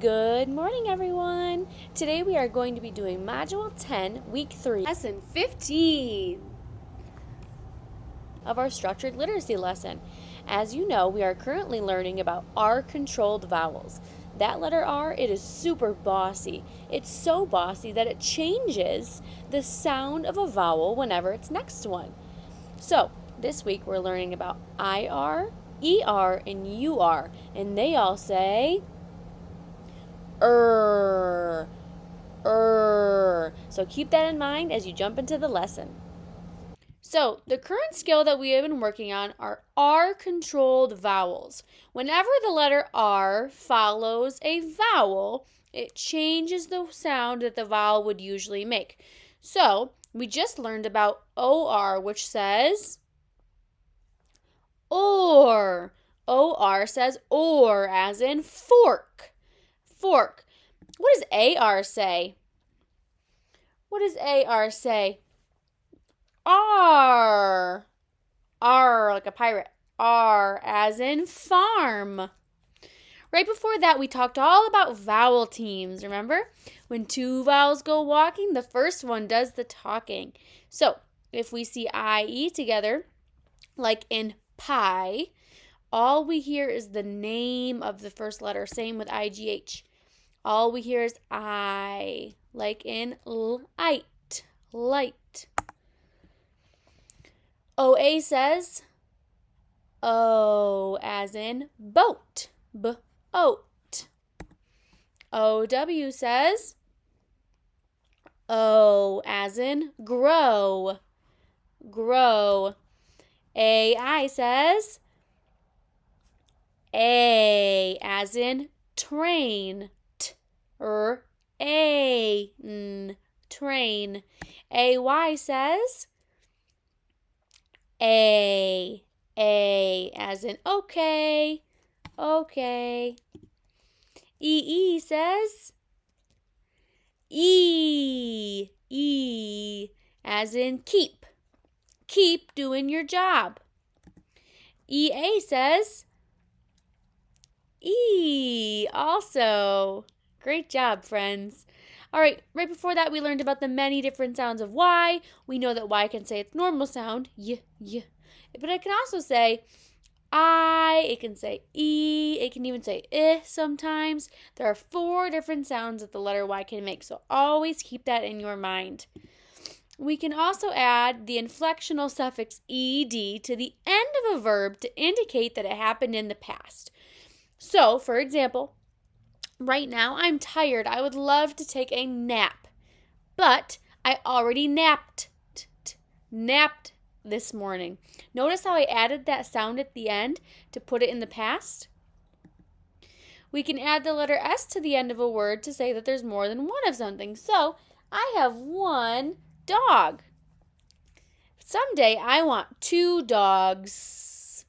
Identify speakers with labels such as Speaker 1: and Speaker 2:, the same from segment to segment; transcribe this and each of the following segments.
Speaker 1: Good morning, everyone. Today we are going to be doing Module 10, Week 3, Lesson 15 of our Structured Literacy lesson. As you know, we are currently learning about R-controlled vowels. That letter R, it is super bossy. It's so bossy that it changes the sound of a vowel whenever it's next to one. So, this week we're learning about IR, ER, and UR, and they all say So keep that in mind as you jump into the lesson. So the current skill that we have been working on are R-controlled vowels. Whenever the letter R follows a vowel, it changes the sound that the vowel would usually make. So we just learned about OR, which says or. OR says or, as in fork. Fork. What does AR say? What does AR say? R. R, like a pirate. R, as in farm. Right before that, we talked all about vowel teams, remember? When two vowels go walking, the first one does the talking. So, if we see IE together, like in pie, all we hear is the name of the first letter. Same with IGH. All we hear is I, like in light, light. OA says O, as in boat, boat. OW says O, as in grow, grow. AI says A, as in train, train. AY says A, as in okay, okay. EE says E, as in keep doing your job. EA says E, also. Great job, friends. All right, right before that, we learned about the many different sounds of Y. We know that Y can say its normal sound, y. But it can also say I, it can say E, it can even say sometimes. There are 4 different sounds that the letter Y can make, so always keep that in your mind. We can also add the inflectional suffix ed to the end of a verb to indicate that it happened in the past. So, for example, right now I'm tired. I would love to take a nap, but I already napped this morning. Notice how I added that sound at the end to put it in the past? We can add the letter S to the end of a word to say that there's more than one of something. So, I have 1 dog. Someday I want 2 dogs.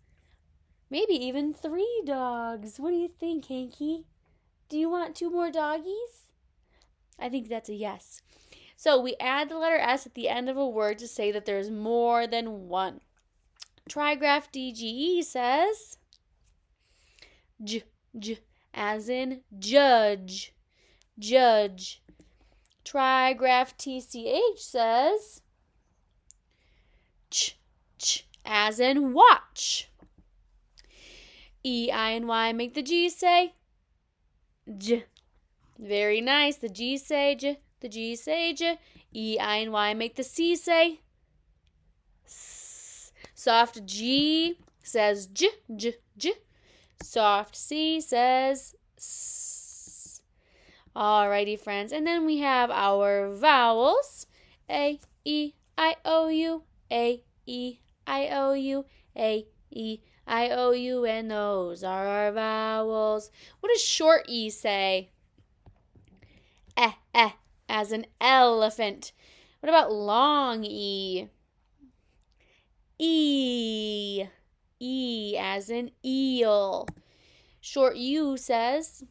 Speaker 1: Maybe even 3 dogs. What do you think, Hanky? Do you want 2 more doggies? I think that's a yes. So we add the letter S at the end of a word to say that there's more than one. Trigraph DGE says J, as in judge, judge. Trigraph TCH says ch, as in watch. E, I, and Y make the G say J. Very nice. The G say J. The G say J. E, I, and Y make the C say S. Soft G says J. Soft C says S. Alrighty, friends. And then we have our vowels. A, E, I, O, U. A, E, I, O, U. A, E, I, O, U. And those are our vowels. What does short E say? As an elephant. What about long E? E, as in eel. Short U says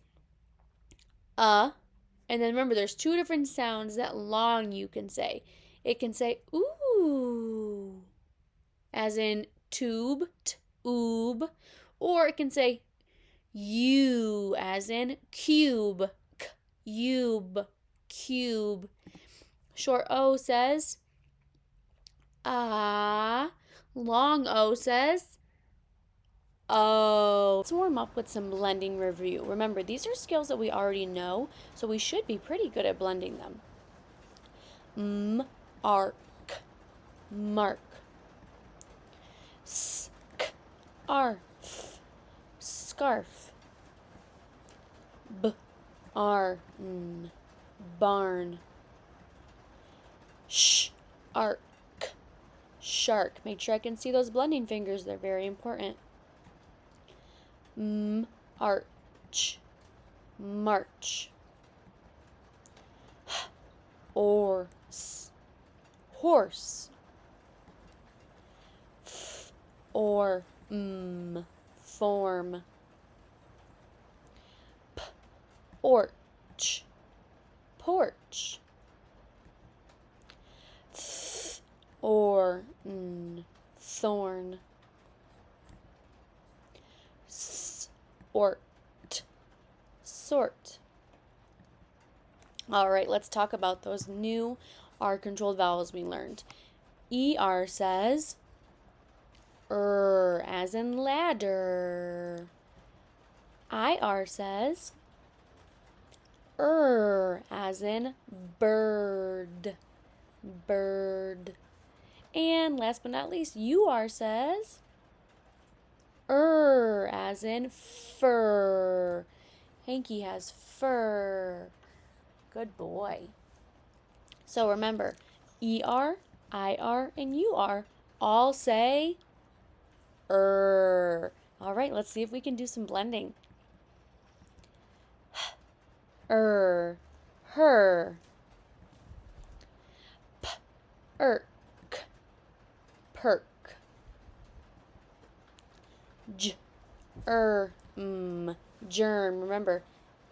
Speaker 1: and then remember there's 2 different sounds that long U can say. It can say ooh, as in tube, oob, or it can say U as in cube. Cube. Cube. Short O says ah. Long O says oh. Let's warm up with some blending review. Remember, these are skills that we already know, so we should be pretty good at blending them. Arc. Mark. Arf. Scarf. Barn. Barn. Arc. Shark. Make sure I can see those blending fingers. They're very important. Arch. March. Horse. Horse. Form. Porch. Porch. Thorn. Sort. All right, let's talk about those new R-controlled vowels we learned. ER says as in ladder. IR says as in bird. Bird. And last but not least, UR says as in fur. Hanky has fur. Good boy. So remember, ER, IR, and UR all say All right, let's see if we can do some blending. Her. Irk. Perk. Germ. Remember,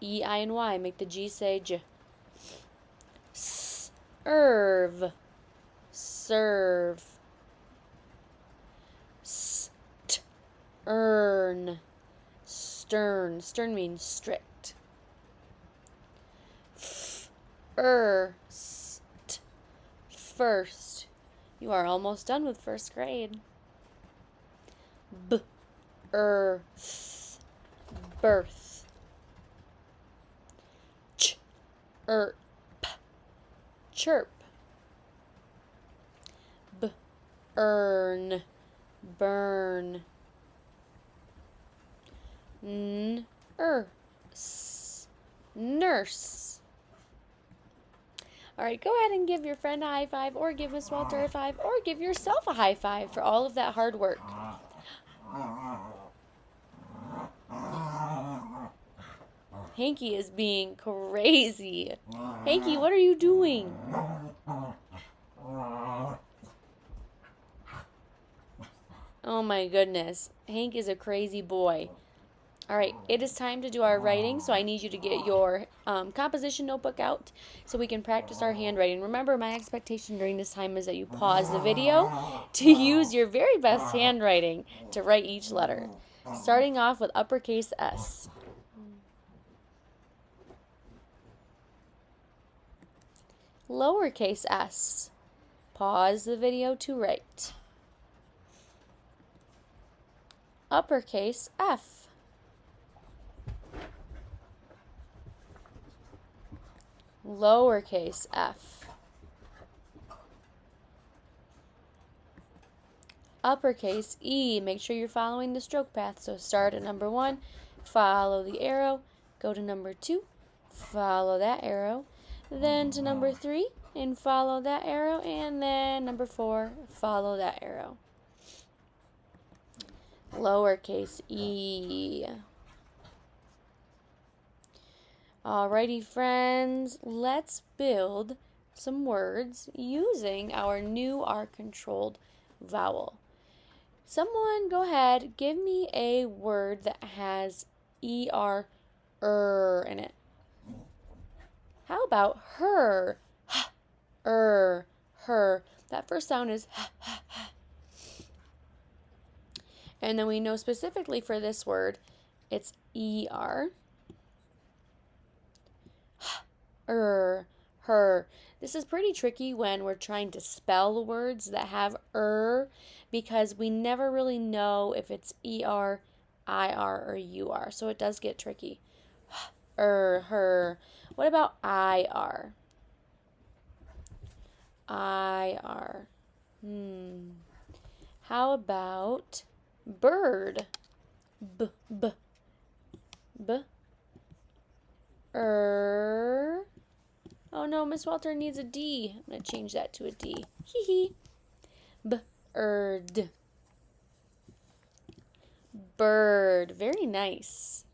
Speaker 1: E, I, and Y make the G say J. Serve. Stern. Stern means strict. First. You are almost done with first grade. Birth. Chirp. Burn. Nurse. All right, go ahead and give your friend a high five, or give Miss Walter a high five, or give yourself a high five for all of that hard work. Hanky is being crazy. Hanky, what are you doing? Oh my goodness. Hank is a crazy boy. All right, it is time to do our writing, so I need you to get your composition notebook out so we can practice our handwriting. Remember, my expectation during this time is that you pause the video to use your very best handwriting to write each letter, starting off with uppercase S. Lowercase s. Pause the video to write. Uppercase F. Lowercase f. Uppercase E. Make sure you're following the stroke path. So start at number 1, follow the arrow, go to number 2, follow that arrow, then to number 3, and follow that arrow, and then number 4, follow that arrow. Lowercase e. Alrighty, friends, let's build some words using our new R-controlled vowel. Someone go ahead, give me a word that has er in it. How about her? Her. That first sound is and then we know specifically for this word, It's ER. Her. This is pretty tricky when we're trying to spell words that have because we never really know if it's ER, IR, or UR. So it does get tricky. Her. What about IR? IR. How about bird? B. Oh no, Miss Walter needs a D. I'm going to change that to a D. Hee hee. Bird. Bird. Very nice.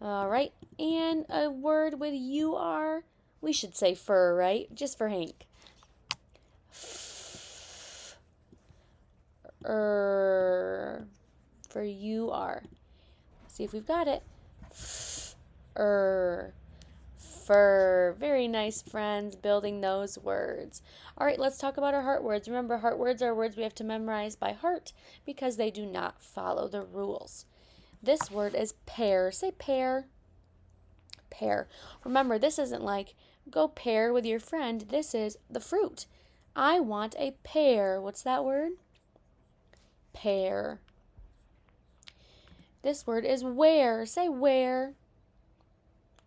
Speaker 1: All right. And a word with UR. We should say fur, right? Just for Hank. For UR. See if we've got it. Fur. Very nice, friends, building those words. All right, let's talk about our heart words. Remember, heart words are words we have to memorize by heart because they do not follow the rules. This word is pear. Say pear. Pear. Remember, this isn't like go pair with your friend. This is the fruit. I want a pear. What's that word? Pear. This word is wear. Say wear.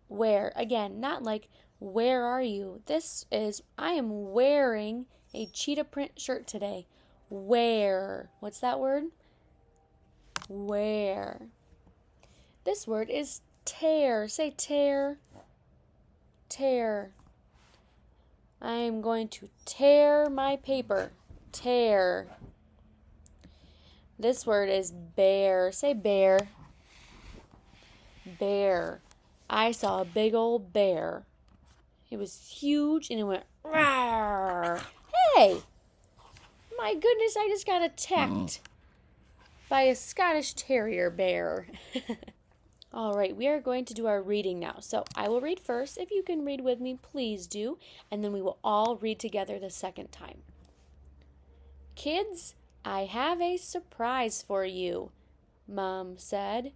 Speaker 1: Wear. Again, not like where are you? This is I am wearing a cheetah print shirt today. Wear. What's that word? Wear. This word is tear. Say tear. Tear. I am going to tear my paper. Tear. This word is bear. Say bear. Bear. I saw a big old bear. It was huge and it went rawr. Hey! My goodness, I just got attacked by a Scottish Terrier bear. All right, we are going to do our reading now. So I will read first. If you can read with me, please do. And then we will all read together the second time. Kids, I have a surprise for you, Mom said.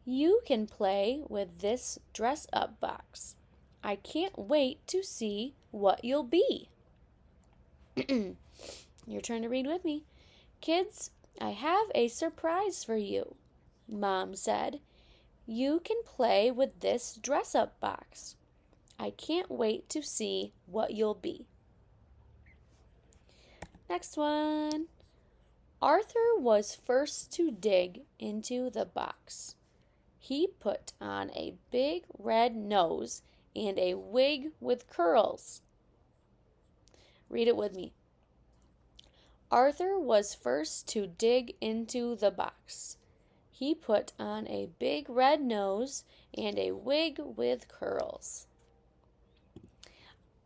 Speaker 1: You can play with this dress-up box. I can't wait to see what you'll be. Your turn to read with me. Kids, I have a surprise for you, Mom said. You can play with this dress-up box. I can't wait to see what you'll be. Next one. Arthur was first to dig into the box. He put on a big red nose and a wig with curls. Read it with me. Arthur was first to dig into the box. He put on a big red nose and a wig with curls.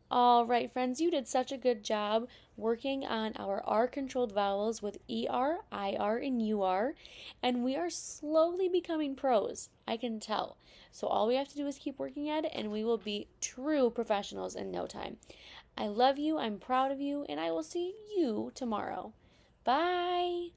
Speaker 1: All right, friends, you did such a good job working on our R-controlled vowels with ER, IR, and UR, and we are slowly becoming pros, I can tell. So all we have to do is keep working at it, and we will be true professionals in no time. I love you, I'm proud of you, and I will see you tomorrow. Bye!